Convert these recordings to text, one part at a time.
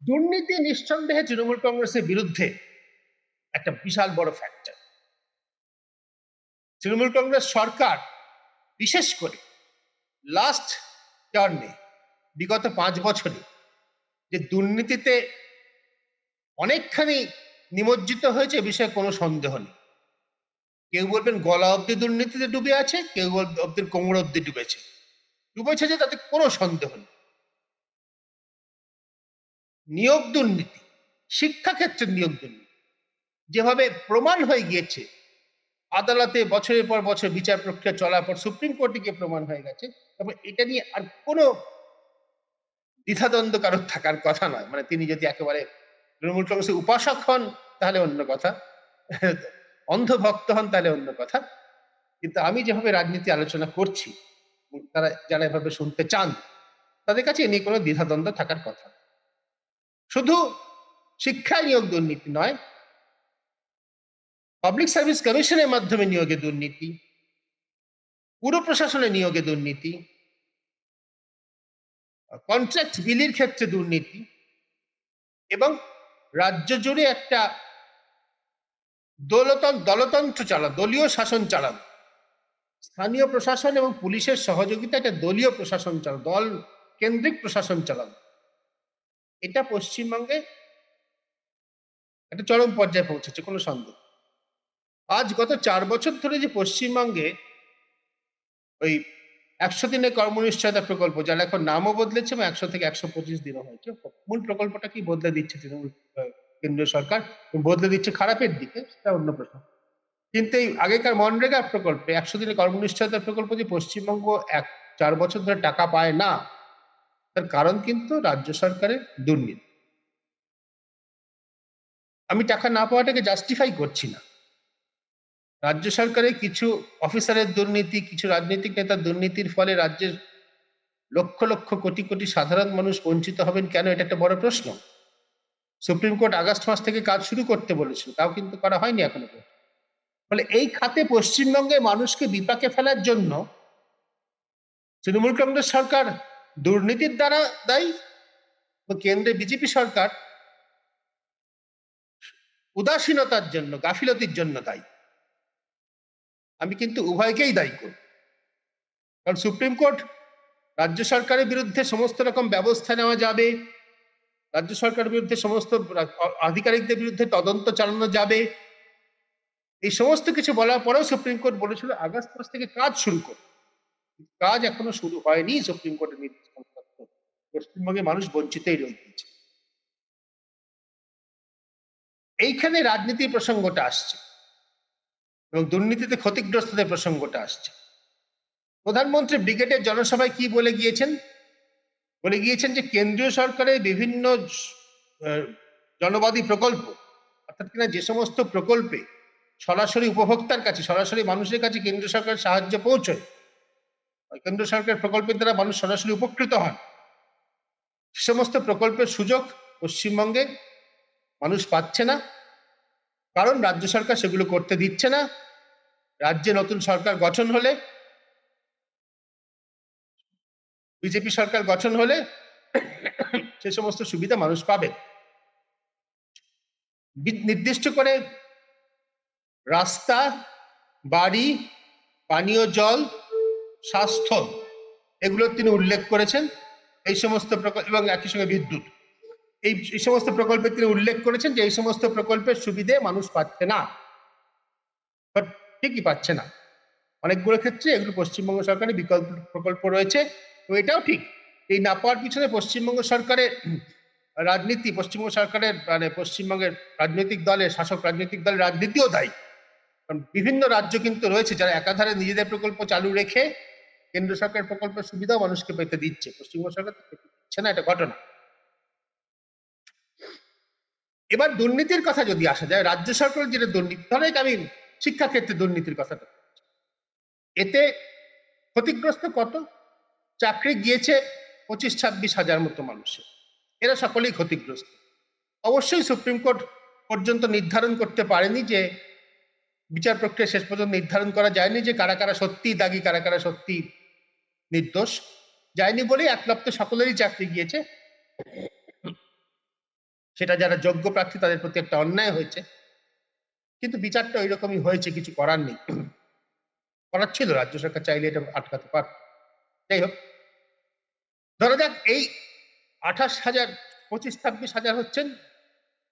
দুর্নীতি নিঃসন্দেহে তৃণমূল কংগ্রেসের বিরুদ্ধে একটা বিশাল বড় ফ্যাক্টর। তৃণমূল কংগ্রেস সরকার বিশেষ করে লাস্ট টার্মে বিগত 5 বছরে যে দুর্নীতিতে অনেকখানি নিমজ্জিত হয়েছে বিষয়ে কোনো সন্দেহ নেই। কেউ বলবেন গলা অব্দি দুর্নীতিতে ডুবে আছে, কেউ বলবেন কোমর অব্দি ডুবেছে যে তাতে কোনো সন্দেহ নেই। নিয়োগ দুর্নীতি, শিক্ষাক্ষেত্রের নিয়োগ দুর্নীতি যেভাবে প্রমাণ হয়ে গিয়েছে, আদালতে বছরের পর বছর বিচার প্রক্রিয়া চলার পর সুপ্রিম কোর্টে গিয়ে প্রমাণ হয়ে গেছে, তারপর এটা নিয়ে আর কোনো দ্বিধাদ্বন্দ্ব কারোর থাকার কথা নয়। মানে তিনি যদি একেবারে তৃণমূল কংগ্রেসের উপাসক হন তাহলে অন্য কথা, অন্ধভক্ত হন তাহলে অন্য কথা। কিন্তু আমি যেভাবে রাজনীতি আলোচনা করছি, তারা যারা এভাবে শুনতে চান তাদের কাছে এ নিয়ে কোনো দ্বিধাদ্বন্দ্ব থাকার কথা। শুধু শিক্ষা নিয়োগ দুর্নীতি নয়, পাবলিক সার্ভিস কমিশনের মাধ্যমে নিয়োগে দুর্নীতি, পুর প্রশাসনে নিয়োগে দুর্নীতি, কন্ট্রাক্ট বিলির ক্ষেত্রে দুর্নীতি এবং রাজ্য জুড়ে একটা দলতন্ত্র চালানো, দলীয় শাসন চালানো, স্থানীয় প্রশাসন এবং পুলিশের সহযোগিতা একটা দলীয় প্রশাসন চালানো, দল কেন্দ্রিক প্রশাসন চালানো, এটা পশ্চিমবঙ্গে একটা চরম পর্যায়ে পৌঁছেছে, কোনো সন্দেহ। আজ গত 4 বছর ধরে যে পশ্চিমবঙ্গে ওই 100 দিনের কর্মনিশ্চয়তা প্রকল্প, যার এখন নামও বদলেছে এবং 100 থেকে 125 দিনও হয়েছে, মূল প্রকল্পটা কি বদলে দিচ্ছে তৃণমূল কেন্দ্রীয় সরকার, বদলে দিচ্ছে খারাপের দিকে, সেটা অন্য প্রশ্ন। কিন্তু এই আগেকার মনরেগা প্রকল্পে 100 দিনের কর্মনিশ্চয়তা প্রকল্প যে পশ্চিমবঙ্গ 4 বছর ধরে টাকা পায় না, তার কারণ কিন্তু রাজ্য সরকারের দুর্নীতি। আমি টাকা না পাওয়াটাকে জাস্টিফাই করছি না। রাজ্য সরকারের কিছু অফিসারের দুর্নীতি, কিছু রাজনৈতিক নেতার দুর্নীতির ফলে রাজ্যের লক্ষ লক্ষ কোটি কোটি সাধারণ মানুষ বঞ্চিত হবেন কেন, এটা একটা বড় প্রশ্ন। সুপ্রিম কোর্ট আগস্ট মাস থেকে কাজ শুরু করতে বলেছিল, তাও কিন্তু করা হয়নি এখনো পর্যন্ত। ফলে এই খাতে পশ্চিমবঙ্গের মানুষকে বিপাকে ফেলার জন্য তৃণমূল কংগ্রেস সরকার দুর্নীতির দ্বারা দায়ী, কেন্দ্রে বিজেপি সরকার উদাসীনতার জন্য, গাফিলতির জন্য দায়ী। আমি কিন্তু উভয়কেই দায়ী করি। কারণ সুপ্রিম কোর্ট রাজ্য সরকারের বিরুদ্ধে সমস্ত রকম ব্যবস্থা নেওয়া যাবে, রাজ্য সরকারের বিরুদ্ধে সমস্ত আধিকারিকদের বিরুদ্ধে তদন্ত চালানো যাবে, এই সমস্ত কিছু বলার পরেও সুপ্রিম কোর্ট বলেছিল আগস্ট মাস থেকে কাজ শুরু করবে। কাজ এখনো শুরু হয়নি। সুপ্রিম কোর্টের নির্দেশ পশ্চিমবঙ্গে মানুষ বঞ্চিতই রয়ে গিয়েছে। এইখানে রাজনীতির প্রসঙ্গটা আসছে এবং দুর্নীতিতে ক্ষতিগ্রস্তদের প্রসঙ্গটা আসছে। প্রধানমন্ত্রী ব্রিগেডের জনসভায় কি বলে গিয়েছেন? বলে গিয়েছেন যে কেন্দ্রীয় সরকারের বিভিন্ন জনবাদী প্রকল্প, অর্থাৎ কিনা যে সমস্ত প্রকল্পে সরাসরি উপভোক্তার কাছে, সরাসরি মানুষের কাছে কেন্দ্র সরকারের সাহায্য পৌঁছয়, কেন্দ্র সরকারের প্রকল্পের দ্বারা মানুষ সরাসরি উপকৃত হন, সে সমস্ত প্রকল্পের সুযোগ পশ্চিমবঙ্গে মানুষ পাচ্ছে না। কারণ রাজ্য সরকার সেগুলো করতে দিচ্ছে না। রাজ্যে নতুন সরকার গঠন হলে, বিজেপি সরকার গঠন হলে সে সমস্ত সুবিধা মানুষ পাবে। নির্দিষ্ট করে রাস্তা, বাড়ি, পানীয় জল, স্বাস্থ্য, এগুলো তিনি উল্লেখ করেছেন। এই সমস্ত প্রকল্প এবং একই সঙ্গে বিদ্যুৎ, এই সমস্ত প্রকল্পে তিনি উল্লেখ করেছেন যে এই সমস্ত প্রকল্পের সুবিধে মানুষ পাচ্ছে না। ঠিকই পাচ্ছে না। অনেকগুলো ক্ষেত্রে এগুলো পশ্চিমবঙ্গ সরকারের বিকল্প প্রকল্প রয়েছে। তো এটাও ঠিক, এই না পাওয়ার পিছনে পশ্চিমবঙ্গ সরকারের রাজনীতি, পশ্চিমবঙ্গ সরকারের মানে পশ্চিমবঙ্গের রাজনৈতিক দলের, শাসক রাজনৈতিক দলের রাজনীতিও দায়ী। কারণ বিভিন্ন রাজ্য কিন্তু রয়েছে যারা একাধারে নিজেদের প্রকল্প চালু রেখে কেন্দ্র সরকারের প্রকল্পের সুবিধাও মানুষকে পেতে দিচ্ছে, পশ্চিমবঙ্গ সরকার পেতে দিচ্ছে না, এটা ঘটনা। এবার দুর্নীতির কথা যদি আসা যায়, রাজ্য সরকারের যেটা দুর্নীতি, ধরেন আমি শিক্ষাক্ষেত্রে দুর্নীতির কথাটা, এতে ক্ষতিগ্রস্ত কত? চাকরি গিয়েছে 25-26 হাজার মতো মানুষের, এরা সকলেই ক্ষতিগ্রস্ত। অবশ্যই সুপ্রিম কোর্ট পর্যন্ত নির্ধারণ করতে পারেনি, যে বিচার প্রক্রিয়া শেষ পর্যন্ত নির্ধারণ করা যায়নি যে কারা কারা সত্যি দাগী, কারা কারা সত্যি নির্দোষ, যায়নি বলেই একলপ্তে সকলেরই চাকরি গিয়েছে। সেটা যারা যোগ্য প্রার্থী তাদের প্রতি একটা অন্যায় হয়েছে, কিন্তু বিচারটা ওই রকমই হয়েছে, কিছু করার নেই। করার ছিল, রাজ্য সরকার চাইলে এটা আটকাতে পারত। যাই হোক, ধরা যাক এই 28,000, 25-26,000 হচ্ছেন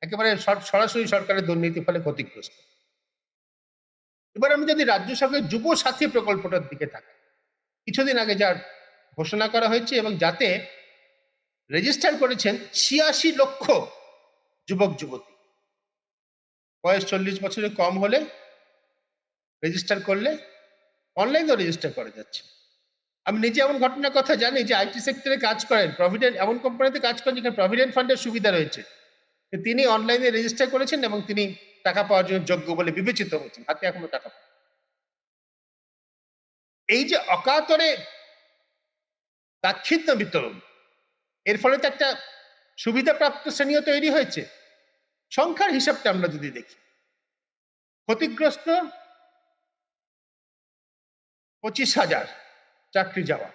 একেবারে সরাসরি সরকারের দুর্নীতির ফলে ক্ষতিগ্রস্ত। এবার আমি যদি রাজ্য সরকারের যুব সাথী প্রকল্পটার দিকে তাকাই, কিছুদিন আগে যার ঘোষণা করা হয়েছে এবং যাতে রেজিস্টার করেছেন 86 লক্ষ যুবক যুবতী, বয়স 40 বছরের কম হলে রেজিস্টার করলে অনলাইনেও রেজিস্টার করা যাচ্ছে। আমি নিজে এমন ঘটনার কথা জানি যে আইটি সেক্টরে কাজ করেন, প্রভিডেন্ট এমন কোম্পানিতে কাজ করেন যেখানে প্রভিডেন্ট ফান্ডের সুবিধা রয়েছে, তিনি অনলাইনে রেজিস্টার করেছেন এবং তিনি টাকা পাওয়ার জন্য যোগ্য বলে বিবেচিত হয়েছেন, হাতে এখনো টাকা পান। এই যে অকাতরে দাক্ষিণ্য বিতরণ, এর ফলে তো একটা সুবিধাপ্রাপ্ত শ্রেণীও তৈরি হয়েছে। সংখ্যার হিসাবটা আমরা যদি দেখি, ক্ষতিগ্রস্ত 25,000 চাকরি যাওয়া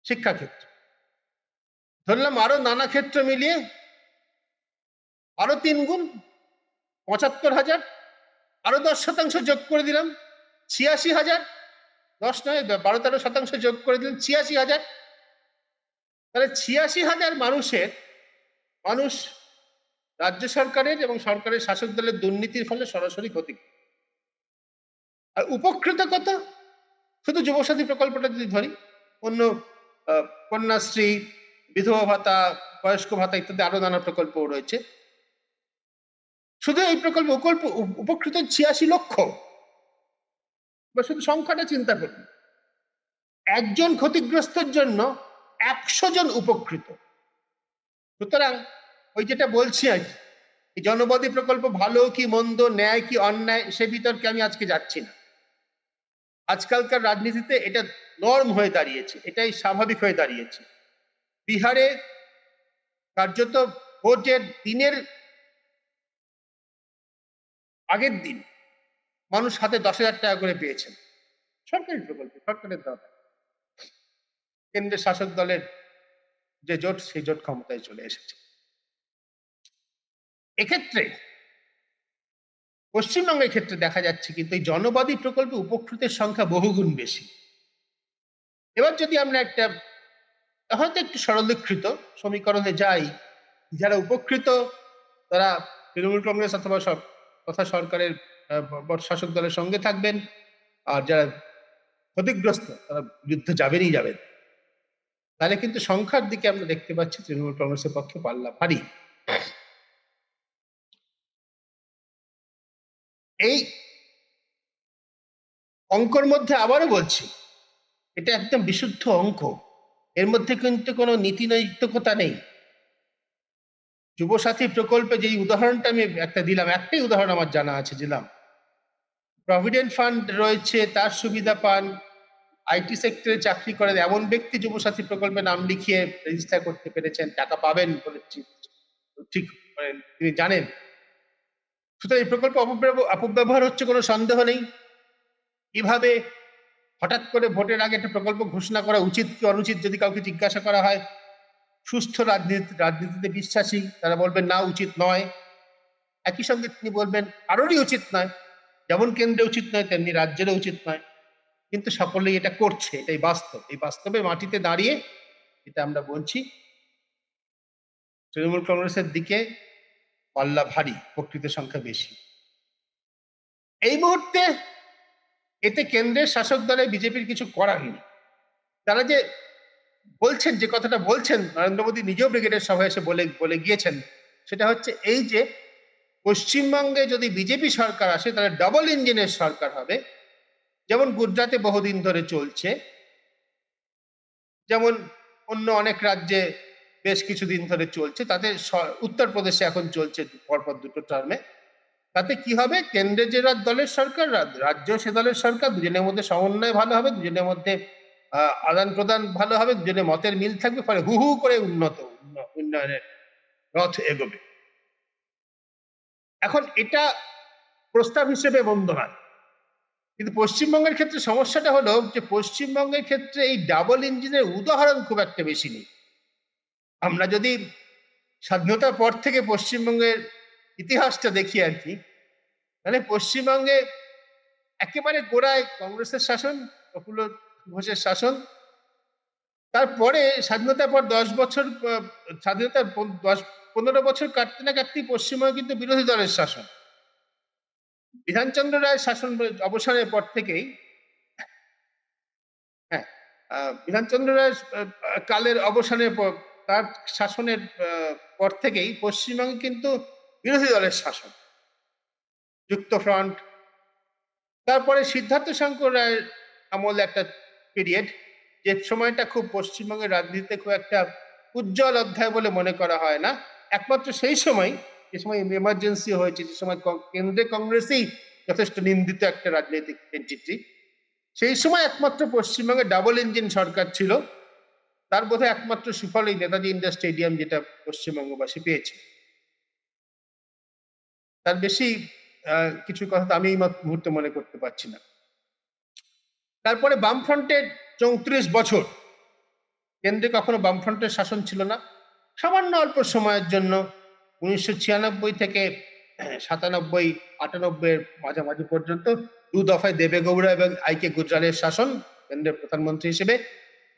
শিক্ষাক্ষেত্র, ধরলাম আরো নানা ক্ষেত্র মিলিয়ে আরো 3 গুণ 75,000, আরো 10% যোগ করে দিলাম 86,000, 10 নয় 12-13% যোগ করে দিলাম 86,000। তাহলে 86,000 মানুষ রাজ্য সরকারের এবং সরকারের শাসক দলের দুর্নীতির ফলে সরাসরি ক্ষতি। আর উপকৃত কত? শুধু যুবসাথী প্রকল্পটা যদি ধরি, অন্য কন্যাশ্রী, বিধবা ভাতা, বয়স্ক ভাতা ইত্যাদি আরো নানা প্রকল্প রয়েছে, শুধু এই প্রকল্প উপকৃত 86 লক্ষ। বা শুধু সংখ্যাটা চিন্তা করুন, একজন ক্ষতিগ্রস্তের জন্য 100 জন উপকৃত। সুতরাং ওই যেটা বলছি আজ, এই জনবধি প্রকল্প ভালো কি মন্দ, ন্যায় কি অন্যায়, সে বিতর্কে আমি আজকে যাচ্ছি না। আজকালকার রাজনীতিতে এটা নর্ম হয়ে দাঁড়িয়েছে, এটাই স্বাভাবিক হয়ে দাঁড়িয়েছে। বিহারে কার্যত ভোটের দিনের আগের দিন মানুষ হাতে 10,000 টাকা করে পেয়েছেন, সরকারি প্রকল্প, সরকারের দেওয়া। কেন্দ্রের শাসক দলের যে জোট, সেই জোট ক্ষমতায় চলে এসেছে। এক্ষেত্রে পশ্চিমবঙ্গের ক্ষেত্রে দেখা যাচ্ছে কিন্তু এই জনবাদী প্রকল্পে উপকৃতের সংখ্যা বহুগুণ বেশি। এবার যদি আমরা একটা হয়তো একটু সরলীকৃত সমীকরণে যাই, যারা উপকৃত তারা তৃণমূল কংগ্রেস অথবা সরকারের শাসক দলের সঙ্গে থাকবেন, আর যারা ক্ষতিগ্রস্ত তারা যুদ্ধে যাবেনই যাবেন। তাহলে কিন্তু সংখ্যার দিকে আমরা দেখতে পাচ্ছি তৃণমূল কংগ্রেসের পক্ষে পাল্লা ভারী। এই অঙ্কর মধ্যে আবারও বলছি, এটা একদম বিশুদ্ধ অঙ্ক, এর মধ্যে কিন্তু কোনো নীতি নৈতিকতা নেই। যুবসাথী প্রকল্পে যেই উদাহরণটা আমি একটা দিলাম, একটাই উদাহরণ আমার জানা আছে দিলাম, প্রভিডেন্ট ফান্ড রয়েছে, তার সুবিধা পান, আইটি সেক্টরে চাকরি করেন এমন ব্যক্তি যুবসাথী প্রকল্পে নাম লিখিয়ে রেজিস্টার করতে পেরেছেন, টাকা পাবেন বলে ঠিক তিনি জানেন। সুতরাং এই প্রকল্প অপব্যবহার হচ্ছে কোনো সন্দেহ নেই। কিভাবে হঠাৎ করে ভোটের আগে একটা প্রকল্প ঘোষণা করা উচিত কি অনুচিত যদি কাউকে জিজ্ঞাসা করা হয়, সুস্থ রাজনীতিতে বিশ্বাসী তারা বলবেন না, উচিত নয়। একই সঙ্গে তিনি বলবেন কারোরই উচিত নয়, যেমন কেন্দ্রে উচিত নয় তেমনি রাজ্যেরও উচিত নয়। কিন্তু সকলেই এটা করছে, এটাই বাস্তব। এই বাস্তবে মাটিতে দাঁড়িয়ে এটা আমরা বলছি তৃণমূল কংগ্রেসের দিকে পাল্লা ভারী, প্রকৃত সংখ্যা বেশি। এই মুহূর্তে এতে কেন্দ্রের শাসক দলে বিজেপির কিছু করার নেই। তারা যে বলছেন, যে কথাটা বলছেন, নরেন্দ্র মোদী নিজেও ব্রিগেডের সভায় এসে বলে গিয়েছেন, সেটা হচ্ছে এই যে পশ্চিমবঙ্গে যদি বিজেপি সরকার আসে তাহলে ডবল ইঞ্জিনের সরকার হবে, যেমন গুজরাটে বহুদিন ধরে চলছে, যেমন অন্য অনেক রাজ্যে বেশ কিছুদিন ধরে চলছে, তাতে উত্তরপ্রদেশে এখন চলছে পরপর 2টো টার্মে। তাতে কি হবে, কেন্দ্রে যে দলের সরকার, রাজ্য সে দলের সরকার, দুজনের মধ্যে সমন্বয় ভালো হবে, দুজনের মধ্যে আদান প্রদান ভালো হবে, দুজনের মতের মিল থাকবে, ফলে হু হু করে উন্নয়নের রথ এগোবে। এখন এটা প্রস্তাব হিসেবে মন্দ নয়, কিন্তু পশ্চিমবঙ্গের ক্ষেত্রে সমস্যাটা হলো যে পশ্চিমবঙ্গের ক্ষেত্রে এই ডাবল ইঞ্জিনের উদাহরণ খুব একটা বেশি নেই। আমরা যদি স্বাধীনতার পর থেকে পশ্চিমবঙ্গের ইতিহাসটা দেখি আর কি, মানে পশ্চিমবঙ্গে একেবারে গোড়ায় কংগ্রেসের শাসন, প্রফুল্ল ঘোষের শাসন। তারপরে স্বাধীনতার পর 10 বছর, স্বাধীনতার 10-15 বছর কাটতে না কাটতেই পশ্চিমবঙ্গে কিন্তু বিরোধী দলের শাসন। বিধানচন্দ্র রায়ের শাসন অবসানের পর থেকেই, হ্যাঁ, বিধানচন্দ্র রায়ের কালের অবসানের পর, তার শাসনের পর থেকেই পশ্চিমবঙ্গে কিন্তু বিরোধী দলের শাসন, যুক্তফ্রন্ট। তারপরে সিদ্ধার্থ শঙ্কর রায়ের আমলে একটা পিরিয়ড, যে সময়টা খুব পশ্চিমবঙ্গের রাজনীতিতে খুব একটা উজ্জ্বল অধ্যায় বলে মনে করা হয় না। একমাত্র সেই সময়, যে সময় এমার্জেন্সি হয়েছে, যে সময় কেন্দ্রে কংগ্রেসই যথেষ্ট নিন্দিত একটা রাজনৈতিক এন্টিটি, সেই সময় একমাত্র পশ্চিমবঙ্গে ডাবল ইঞ্জিন সরকার ছিল। তার বোধহয় একমাত্র সুফল এই নেতাজি ইন্ডোর স্টেডিয়াম, যেটা পশ্চিমবঙ্গবাসী পেয়েছে। তার বেশি কিছু কথা আমি এই মুহূর্তে মনে করতে পারছি না। তারপরে বামফ্রন্টের 34 বছর কেন্দ্রে কখনো বামফ্রন্টের শাসন ছিল না। সামান্য অল্প সময়ের জন্য 1996 থেকে 97-98 মাঝামাঝি পর্যন্ত 2 দফায় দেবেগৌড়া এবং আইকে গুজরালের শাসন কেন্দ্রের প্রধানমন্ত্রী হিসেবে।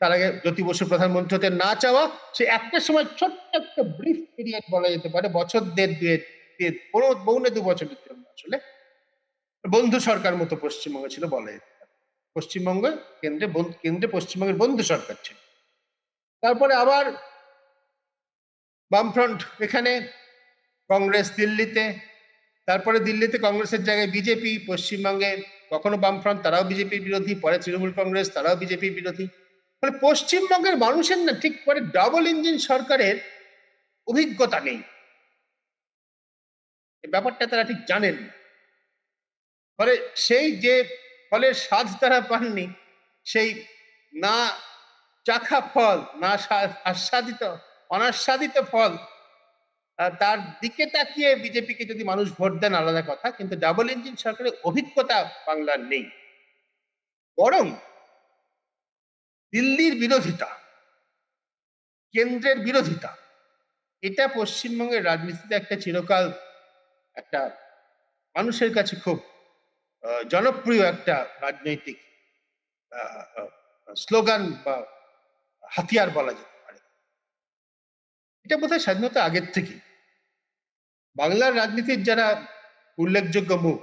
তার আগে জ্যোতি বসু প্রধানমন্ত্রী হতে না চাওয়া, সে একটা সময় ছোট্ট একটা ব্রিফ পিরিয়ড বলা যেতে পারে, বছর দেড় পৌনে 2 বছরের জন্য আসলে বন্ধু সরকার মতো পশ্চিমবঙ্গে ছিল বলা যেতে পারে। পশ্চিমবঙ্গ কেন্দ্রে পশ্চিমবঙ্গের বন্ধু সরকার ছিল। তারপরে আবার বামফ্রন্ট এখানে, কংগ্রেস দিল্লিতে, তারপরে দিল্লিতে কংগ্রেসের জায়গায় বিজেপি, পশ্চিমবঙ্গে কখনো বামফ্রন্ট, তারাও বিজেপির বিরোধী, পরে তৃণমূল কংগ্রেস, তারাও বিজেপির বিরোধী। মানে পশ্চিমবঙ্গের মানুষের না ঠিক পরে ডাবল ইঞ্জিন সরকারের অভিজ্ঞতা নেই, ব্যাপারটা তারা ঠিক জানেন না। ফলে সেই যে ফলের স্বাদ তারা পাননি, সেই না চাখা ফল, না অনাস্বাদিত ফল, তার দিকে তাকিয়ে বিজেপিকে যদি মানুষ ভোট দেন আলাদা কথা, কিন্তু ডাবল ইঞ্জিন সরকারের অভিজ্ঞতা বাংলার নেই। বরং দিল্লির বিরোধিতা, কেন্দ্রের বিরোধিতা, এটা পশ্চিমবঙ্গের রাজনীতিতে একটা চিরকাল একটা মানুষের কাছে খুব জনপ্রিয় একটা রাজনৈতিক স্লোগান বা হাতিয়ার বলা যেতে পারে। এটা বোধহয় স্বাধীনতা আগের থেকে বাংলার রাজনীতির যারা উল্লেখযোগ্য মুখ,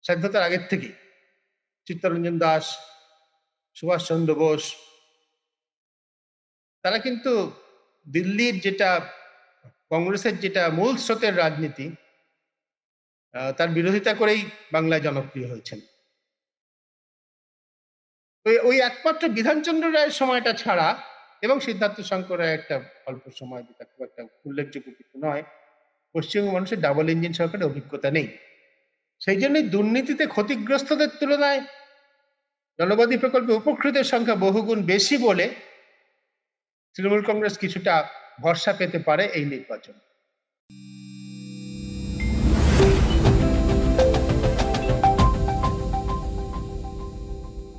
স্বাধীনতার আগের থেকে চিত্তরঞ্জন দাস, সুভাষচন্দ্র বোস, তারা কিন্তু দিল্লির যেটা কংগ্রেসের যেটা মূল স্রোতের রাজনীতি, তার বিরোধিতা করেই বাংলায় জনপ্রিয় হয়েছেন। ওই একমাত্র বিধানচন্দ্র রায়ের সময়টা ছাড়া, এবং সিদ্ধার্থ শঙ্কর রায় একটা অল্প সময়, যেটা খুব একটা উল্লেখযোগ্য কিছু নয়, পশ্চিমবঙ্গ মানুষের ডাবল ইঞ্জিন সরকারের অভিজ্ঞতা নেই। সেই জন্যই দুর্নীতিতে ক্ষতিগ্রস্তদের তুলনায় জনবাদী প্রকল্পে উপকৃতের সংখ্যা বহুগুণ বেশি বলে তৃণমূল কংগ্রেস কিছুটা ভরসা পেতে পারে এই নির্বাচন।